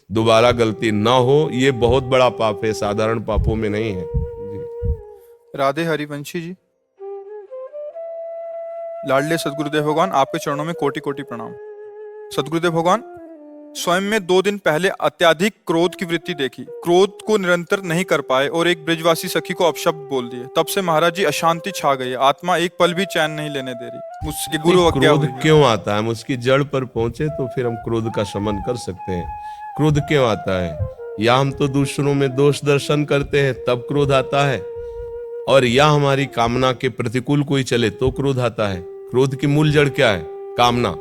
दोबारा गलती ना हो, ये बहुत बड़ा पाप है, साधारण पापों में नहीं है जी। राधे हरिवंशी जी। लाडले सदगुरुदेव भगवान, आपके चरणों में कोटि कोटि प्रणाम। सदगुरुदेव भगवान, स्वयं में 2 दिन पहले अत्यधिक क्रोध की वृत्ति देखी। क्रोध को निरंतर नहीं कर पाए और एक ब्रिजवासी सखी को अपशब्द बोल दिए। तब से महाराज जी अशांति छा गई। आत्मा एक पल भी चैन नहीं लेने दे रही। मुझसे गुरु नहीं, आज्ञा क्रोध हुई है। क्यों आता है, हम उसकी जड़ पर पहुंचे तो फिर हम क्रोध का शमन कर सकते हैं। क्रोध क्यों आता है? या हम तो दूसरों में दोष दर्शन करते हैं तब क्रोध आता है, और या हमारी कामना के प्रतिकूल कोई चले तो क्रोध आता है। क्रोध की मूल जड़ क्या है? कामना।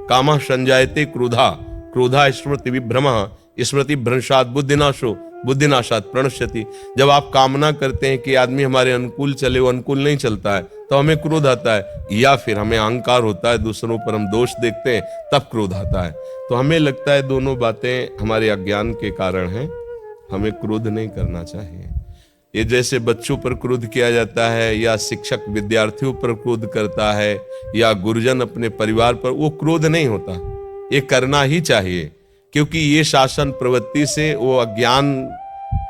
कामा संजायते क्रोधा, क्रोधा स्मृति विभ्रमः, स्मृति भ्रंशात् बुद्धिनाशो, बुद्धिनाशात् प्रणश्यति। जब आप कामना करते हैं कि आदमी हमारे अनुकूल चले, वो अनुकूल नहीं चलता है तो हमें क्रोध आता है। या फिर हमें अहंकार होता है, दूसरों पर हम दोष देखते हैं तब क्रोध आता है। तो हमें लगता है दोनों बातें हमारे अज्ञान के कारण हैं, हमें क्रोध नहीं करना चाहिए। ये जैसे बच्चों पर क्रोध किया जाता है, या शिक्षक विद्यार्थियों पर क्रोध करता है, या गुरुजन अपने परिवार पर, वो क्रोध नहीं होता। ये करना ही चाहिए, क्योंकि ये शासन प्रवृत्ति से वो अज्ञान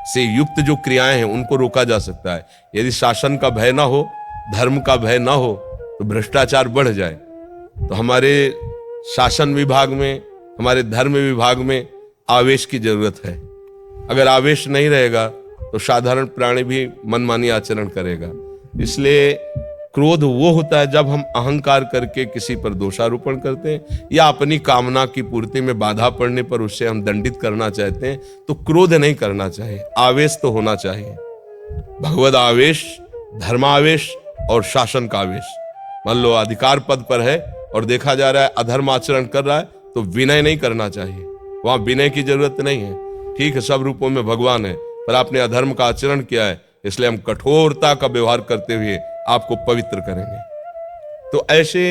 से युक्त जो क्रियाएं हैं उनको रोका जा सकता है। यदि शासन का भय ना हो, धर्म का भय ना हो, तो भ्रष्टाचार बढ़ जाए। तो हमारे शासन विभाग में, हमारे धर्म विभाग में आवेश की जरूरत है। अगर आवेश नहीं रहेगा तो साधारण प्राणी भी मनमानी आचरण करेगा। इसलिए क्रोध वो होता है जब हम अहंकार करके किसी पर दोषारोपण करते हैं, या अपनी कामना की पूर्ति में बाधा पड़ने पर उससे हम दंडित करना चाहते हैं, तो क्रोध नहीं करना चाहिए, आवेश तो होना चाहिए। भगवद आवेश, धर्मावेश और शासन का आवेश। मान लो अधिकार पद पर है और देखा जा रहा है अधर्म आचरण कर रहा है, तो विनय नहीं करना चाहिए, वहां विनय की जरूरत नहीं है। ठीक है, सब रूपों में भगवान है, पर आपने अधर्म का आचरण किया है, इसलिए हम कठोरता का व्यवहार करते हुए आपको पवित्र करेंगे। तो ऐसे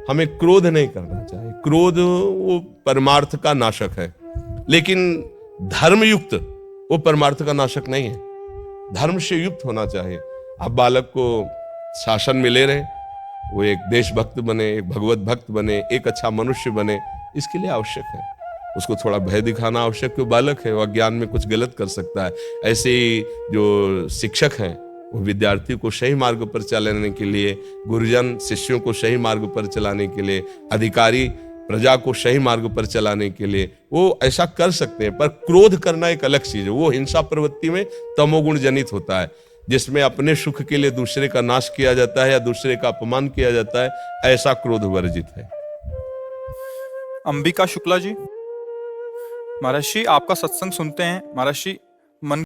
हमें क्रोध नहीं करना चाहिए। क्रोध वो परमार्थ का नाशक है, लेकिन धर्मयुक्त वो परमार्थ का नाशक नहीं है। धर्म से युक्त होना चाहिए। आप बालक को शासन में ले रहे, वो एक देशभक्त बने, एक भगवत भक्त बने, एक अच्छा मनुष्य बने, इसके लिए आवश्यक है उसको थोड़ा भय दिखाना आवश्यक। क्यों? बालक है, वो अज्ञान में कुछ गलत कर सकता है। ऐसे ही जो शिक्षक हैं वो विद्यार्थी को सही मार्ग पर चलाने के लिए, गुरुजन शिष्यों को सही मार्ग पर चलाने के लिए, अधिकारी प्रजा को सही मार्ग पर चलाने के लिए वो ऐसा कर सकते हैं। पर क्रोध करना एक अलग चीज है। वो हिंसा प्रवृत्ति में तमोगुण जनित होता है, जिसमें अपने सुख के लिए दूसरे का नाश किया जाता है या दूसरे का अपमान किया जाता है। ऐसा क्रोध वर्जित है। अंबिका शुक्ला जी। महर्षि, आपका सत्संग सुनते हैं। महर्षि,